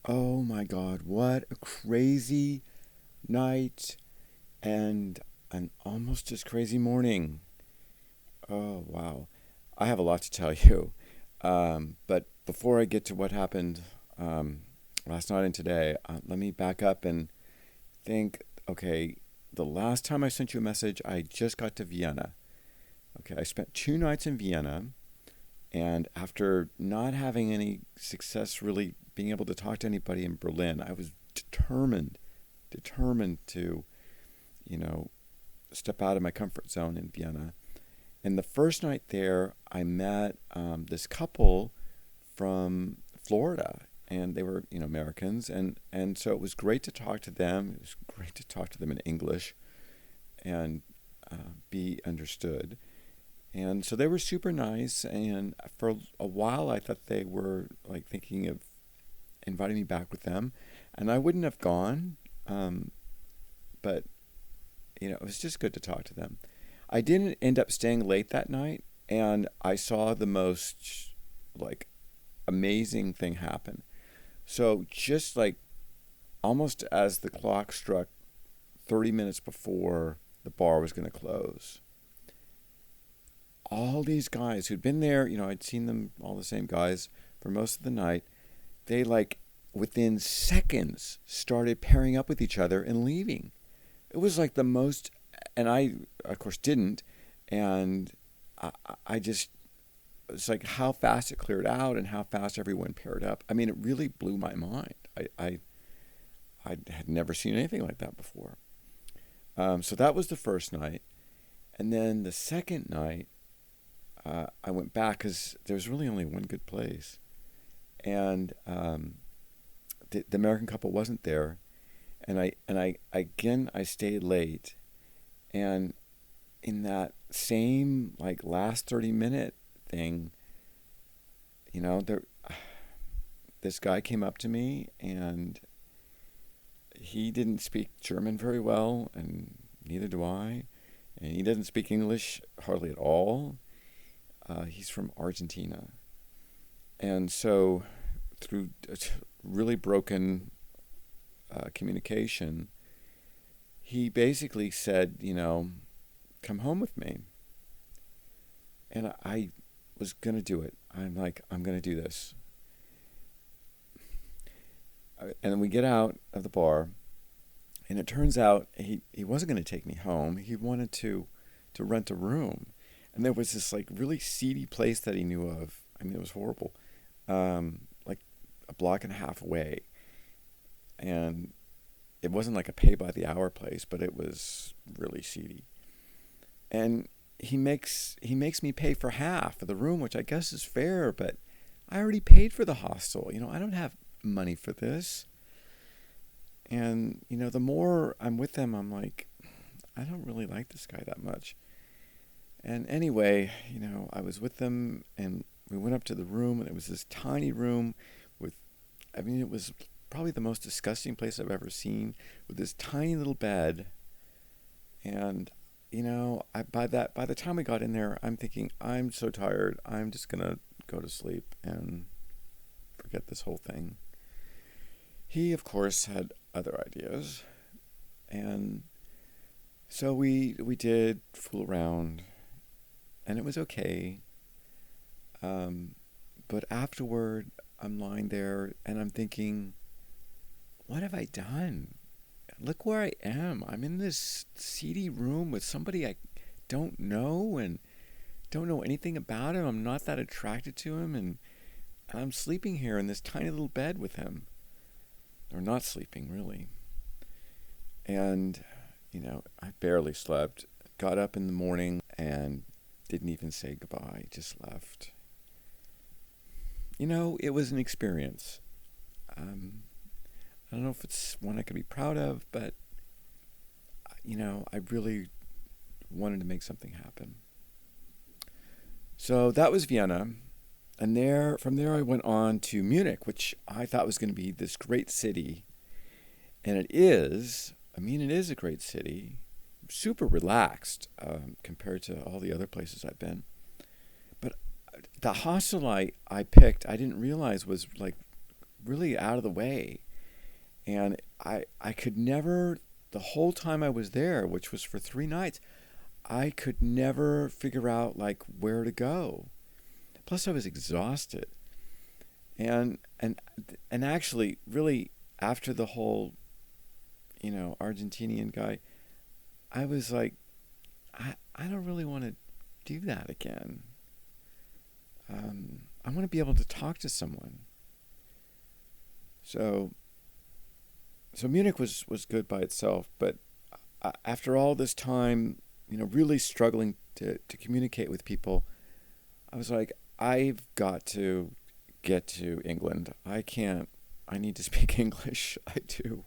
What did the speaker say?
Oh my God, what a crazy night and an almost as crazy morning. Oh, wow. I have a lot to tell you. But before I get to what happened um, last night and today, let me back up and think okay, the last time I sent you a message, I just got to Vienna. Okay, I spent 2 nights in Vienna, and after not having any success really being able to talk to anybody in Berlin, I was determined to, you know, step out of my comfort zone in Vienna. And the first night there, I met this couple from Florida, and they were, Americans, and so it was great to talk to them. It was great to talk to them in English and be understood. And so they were super nice, and for a while, I thought they were like thinking of inviting me back with them, and I wouldn't have gone, um, but it was just good to talk to them. I didn't end up staying late that night, and I saw the most like amazing thing happen. So just like almost as the clock struck 30 minutes before the bar was going to close, all these guys who'd been there, I'd seen them, all the same guys, for most of the night, they like within seconds started pairing up with each other and leaving. It was like the most, and I, of course, didn't. And I, I just, it's like how fast it cleared out and how fast everyone paired up. I mean, it really blew my mind. I had never seen anything like that before. So that was the first night. And then the second night, I went back because there was really only one good place. And the American couple wasn't there. And I stayed late. And in that same like last 30-minute thing, there this guy came up to me, and he didn't speak German very well, and neither do I. And he doesn't speak English hardly at all. He's from Argentina. And so through really broken communication, he basically said, come home with me. And I was going to do it. I'm like, I'm going to do this. And then we get out of the bar, and it turns out he wasn't going to take me home. He wanted to rent a room. And there was this like really seedy place that he knew of. I mean, it was horrible. Like a block and a half away. And it wasn't like a pay by the hour place, but it was really seedy. And he makes me pay for half of the room, which I guess is fair, but I already paid for the hostel. I don't have money for this. And the more I'm with them, I'm like, I don't really like this guy that much. And anyway, I was with them, and we went up to the room, and it was this tiny room with, I mean, it was probably the most disgusting place I've ever seen, with this tiny little bed. And by the time we got in there, I'm thinking, I'm so tired. I'm just gonna go to sleep and forget this whole thing. He, of course, had other ideas, and so we did fool around, and it was okay. But afterward, I'm lying there, and I'm thinking, what have I done? Look where I am. I'm in this seedy room with somebody I don't know and don't know anything about him. I'm not that attracted to him, and I'm sleeping here in this tiny little bed with him. Or not sleeping, really. And, I barely slept. Got up in the morning and didn't even say goodbye, just left. It was an experience. I don't know if it's one I could be proud of, but, I really wanted to make something happen. So that was Vienna. And from there I went on to Munich, which I thought was going to be this great city. And it is. I mean, it is a great city. Super relaxed compared to all the other places I've been. But the hostel I picked, I didn't realize was like really out of the way. And I could never, the whole time I was there, which was for 3 nights, I could never figure out like where to go. Plus I was exhausted. And actually really after the whole, Argentinian guy, I was like, I don't really want to do that again. I want to be able to talk to someone. So Munich was good by itself, but after all this time, really struggling to communicate with people, I was like, I've got to get to England. I need to speak English. I do.